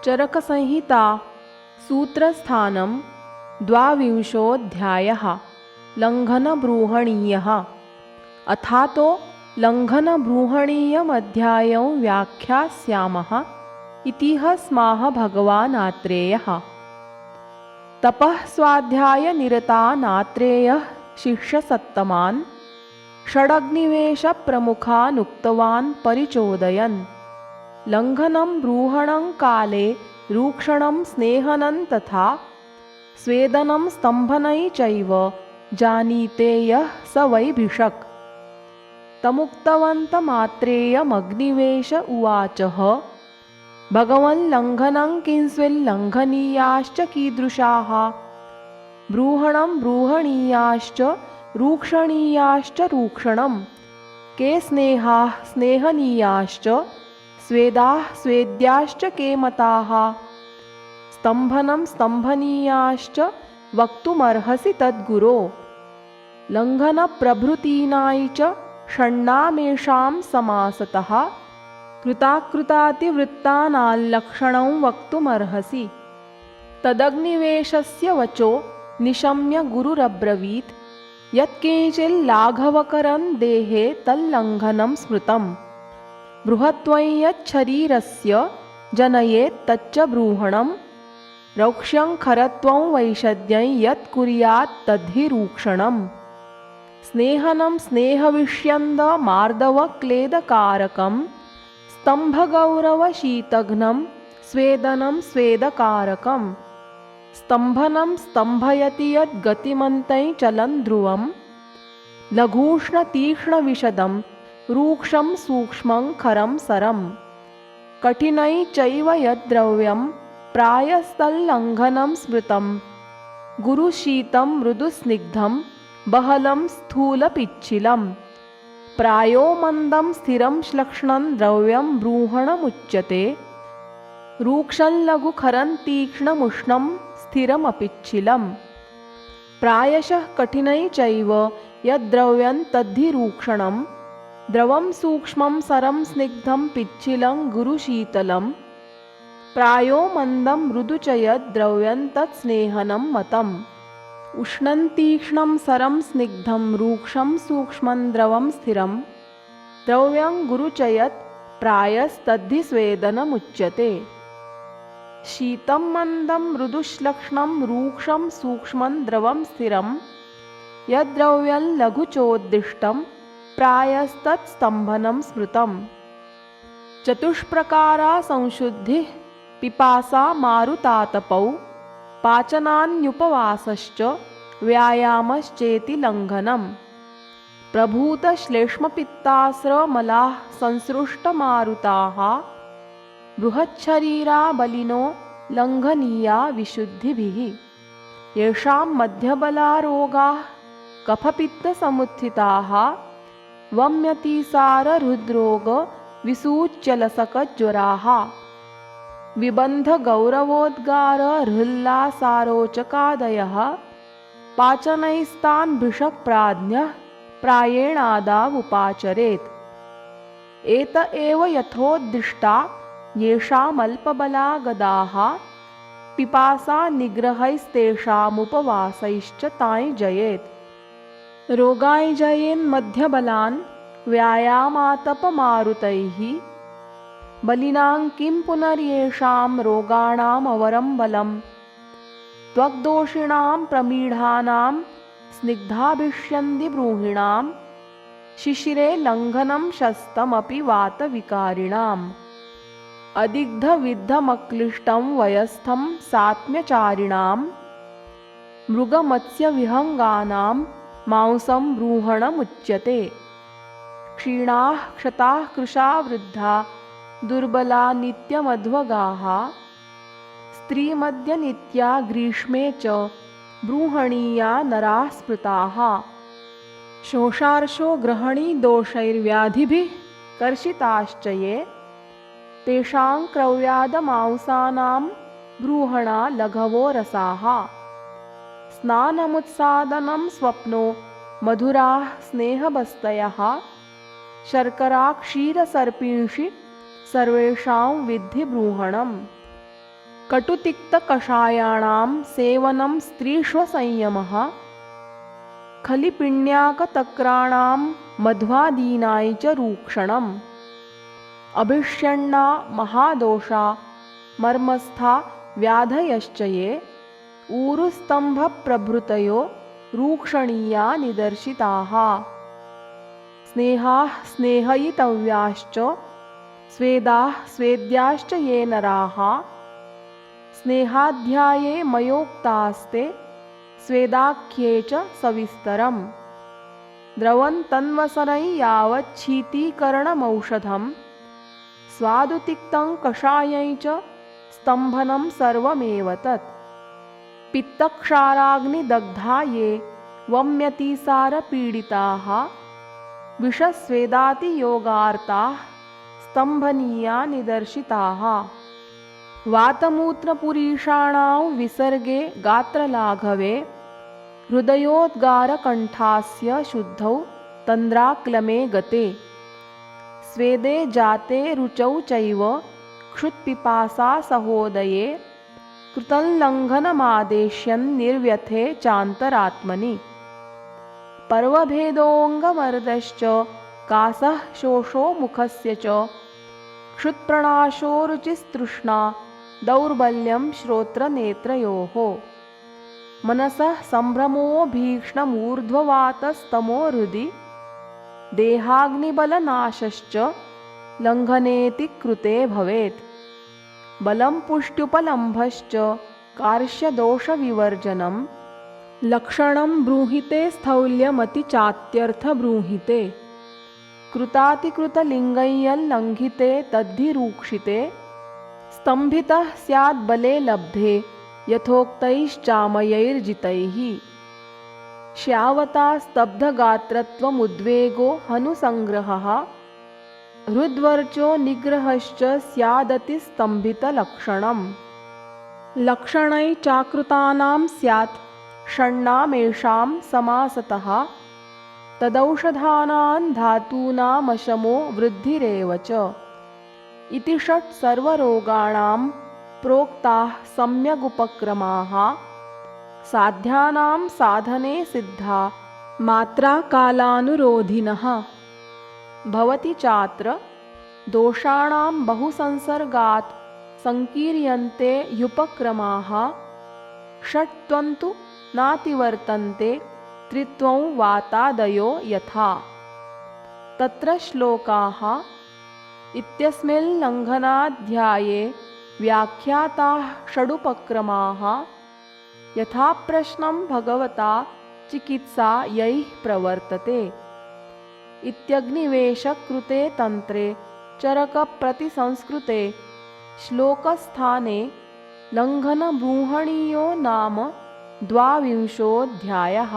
चरकसंहिता सूत्रस्थानं 22 लङ्घनबृहणीयः। अथातो लङ्घनबृहणीयमध्यायं व्याख्यास्यामः इति स्माह भगवान् आत्रेयः। तपः स्वाध्यायनिरतानात्रेयः शिष्यसत्तमान् षडग्निवेशप्रमुखान् उक्तवान् परिचोदयन्। लङ्घनं बृहणं काले रूक्षणं स्नेहनं तथा स्वेदनं स्तम्भनै चैव जानीते यः स वै भिषक्। तमुक्तवन्तमात्रेयमग्निवेश उवाचः भगवन् लङ्घनं किंस्विल्लङ्घनीयाश्च कीदृशाः। बृहणं बृहणीयाश्च रूक्षणीयाश्च रूक्षणं के स्नेहाः स्नेहनीयाश्च स्वेदाः स्वेद्याश्च के मताः। स्तम्भनं स्तम्भनीयाश्च वक्तुमर्हसि तद्गुरो। लङ्घनप्रभृतीनां च षण्णामेषां समासतः कृताकृतातिवृत्तानाल्लक्षणं वक्तुमर्हसि। तदग्निवेशस्य वचो निशम्य गुरुरब्रवीत् यत्किञ्चिल्लाघवकरं देहे तल्लङ्घनं स्मृतम्। बृहत्त्वं यच्छरीरस्य जनयेत् तच्च बृहणं रौक्ष्यं खरत्वं वैषद्यं यत् कुर्यात् तद्धि रूक्षणम्। स्नेहनं स्नेहविष्यन्दमार्दवक्लेदकारकं स्तम्भगौरवशीतघ्नं स्वेदनं स्वेदकारकं। स्तम्भनं स्तम्भयति यद्गतिमन्तं चलं ध्रुवं लघूष्णतीक्ष्णविशदं रूक्षं सूक्ष्मं खरं सरं। कठिनै चैव यद्द्रव्यं प्रायस्तल्लङ्घनं स्मृतं गुरुशीतं मृदुस्निग्धं बहलं स्थूलपिच्छिलं। प्रायो मन्दं स्थिरं श्लक्ष्णं द्रव्यं बृहणमुच्यते रूक्षं लघुखरं तीक्ष्णमुष्णं स्थिरमपिच्छिलं। प्रायशः कठिनै चैव यद्द्रव्यं तद्धि रूक्षणं द्रवं सूक्ष्मं सरं स्निग्धं पिच्छिलं गुरुशीतलं। प्रायो मन्दं मृदु च यद्द्रव्यं तत्स्नेहनं मतम्। उष्णं तीक्ष्णं सरं स्निग्धं रूक्षं सूक्ष्मं द्रवं स्थिरं द्रव्यं गुरु च यत् प्रायस्तद्धि स्वेदनमुच्यते। शीतं मन्दं मृदुश्लक्ष्णं रूक्षं सूक्ष्मं द्रवं स्थिरं यद्द्रव्यं लघुचोद्दिष्टं प्रायस्तत्स्तम्भनं स्मृतम्। चतुष्प्रकारा संशुद्धिः पिपासा मारुतातपौ पाचनान्युपवासश्च व्यायामश्चेति लङ्घनम्। प्रभूतश्लेष्मपित्तास्रमलाः संसृष्टमारुताः बृहच्छरीरा बलिनो लङ्घनीया विशुद्धिभिः। येषां मध्यबला रोगाः कफपित्तसमुत्थिताः वम्यतिसारहृद्रोग विसूच्यलसकज्वराः। विबन्धगौरवोद्गार हृल्लासारोचकादयः पाचनैस्तान् भिषक्प्राज्ञः प्रायेणादावुपाचरेत्। एत एव यथोद्दिष्टा येषामल्पबला गदाः पिपासा निग्रहैस्तेषामुपवासैश्च तान् जयेत्। रोगान् जयेन्मध्यबलान् व्यायामातपमारुतैः बलिनां किं पुनर्येषां रोगाणामवरं बलं। त्वग्दोषिणां प्रमीढानां स्निग्धाभिष्यन्दिब्रूहिणां शिशिरे लङ्घनं शस्तमपि वातविकारिणाम्। अदिग्धविद्धमक्लिष्टं वयस्थं सात्म्यचारिणां मृगमत्स्यविहङ्गानां मांसं बृहणमुच्यते। क्षीणाः क्षताः कृशा वृद्धा दुर्बला नित्यमध्वगाः स्त्रीमद्यनित्या ग्रीष्मे च बृहणीया नराः स्मृताः। शोषार्षो ग्रहणीदोषैर्व्याधिभिः कर्षिताश्च ये तेषां क्रव्यादमांसानां बृहणा लघवो रसाः। स्नानमुत्सादनं स्वप्नो मधुराः स्नेहबस्तयः शर्करा क्षीरसर्पींषि सर्वेषां विद्धि बृहणम्। कटुतिक्तकषायाणां सेवनं स्त्रीष्वसंयमः खलिपिण्याकतक्राणां मध्वादीनाय च रूक्षणम् अभिष्यण्णा महादोषा मर्मस्था व्याधयश्च ये ऊरुस्तम्भप्रभृतयो रूक्षणीया निदर्शिताः स्नेहाः स्नेहयितव्याश्च स्वेदाः स्वेद्याश्च ये नराः स्नेहाध्याये मयोक्तास्ते स्वेदाख्ये च सविस्तरम् द्रवन्तन्वसरै यावच्छीतीकरणमौषधं स्वादुतिक्तं कषायै च स्तम्भनं सर्वमेव तत् पित्तक्षाराग्निदग्धा ये वम्यतिसारपीडिताः विषस्वेदातियोगार्ताः स्तम्भनीया निदर्शिताः वातमूत्रपुरीषाणां विसर्गे गात्रलाघवे हृदयोद्गारकण्ठास्य शुद्धौ तन्द्राक्लमे गते स्वेदे जाते रुचौ चैव क्षुत्पिपासा सहोदये कृतल्लङ्घनमादेश्यन् निर्व्यथे चान्तरात्मनि पर्वभेदोऽङ्गमर्दश्च कासः शोषो मुखस्य च क्षुत्प्रणाशो रुचिस्तृष्णा दौर्बल्यं श्रोत्रनेत्रयोः मनसः सम्भ्रमो भीक्ष्णमूर्ध्ववातस्तमो हृदि देहाग्निबलनाशश्च लङ्घनेति कृते भवेत् बलं पुष्ट्युपलम्भश्च कार्श्यदोषविवर्जनं लक्षणं ब्रूहिते स्थौल्यमतिचात्यर्थब्रूहिते कृतातिकृतलिङ्गय्यल्लङ्घिते तद्धि रूक्षिते स्तम्भितः स्याद्बले लब्धे यथोक्तैश्चामयैर्जितैः श्यावता स्तब्धगात्रत्वमुद्वेगो हनुसङ्ग्रहः हृद्वर्चो निग्रहश्च स्यादतिस्तम्भितलक्षणम् लक्षणैश्चाकृतानां स्यात् षण्णामेषां समासतः तदौषधानां धातूनामशमो वृद्धिरेव च इति षट् सर्वरोगाणां प्रोक्ताः सम्यगुपक्रमाः साध्यानां साधने सिद्धा मात्राकालानुरोधिनः भवति चात्र दोषाणां बहुसंसर्गात् संकीर्यन्ते ह्युपक्रमाः षट्त्वन्तु नातिवर्तन्ते त्रित्वं वातादयो यथा तत्र श्लोकाः इत्यस्मिल्लङ्घनाध्याये व्याख्याताः षडुपक्रमाः यथा प्रश्नं भगवता चिकित्सा यैः प्रवर्तते इत्यग्निवेशकृते तन्त्रे चरकप्रतिसंस्कृते श्लोकस्थाने लङ्घनबृंहणीयो नाम 22 अध्यायः।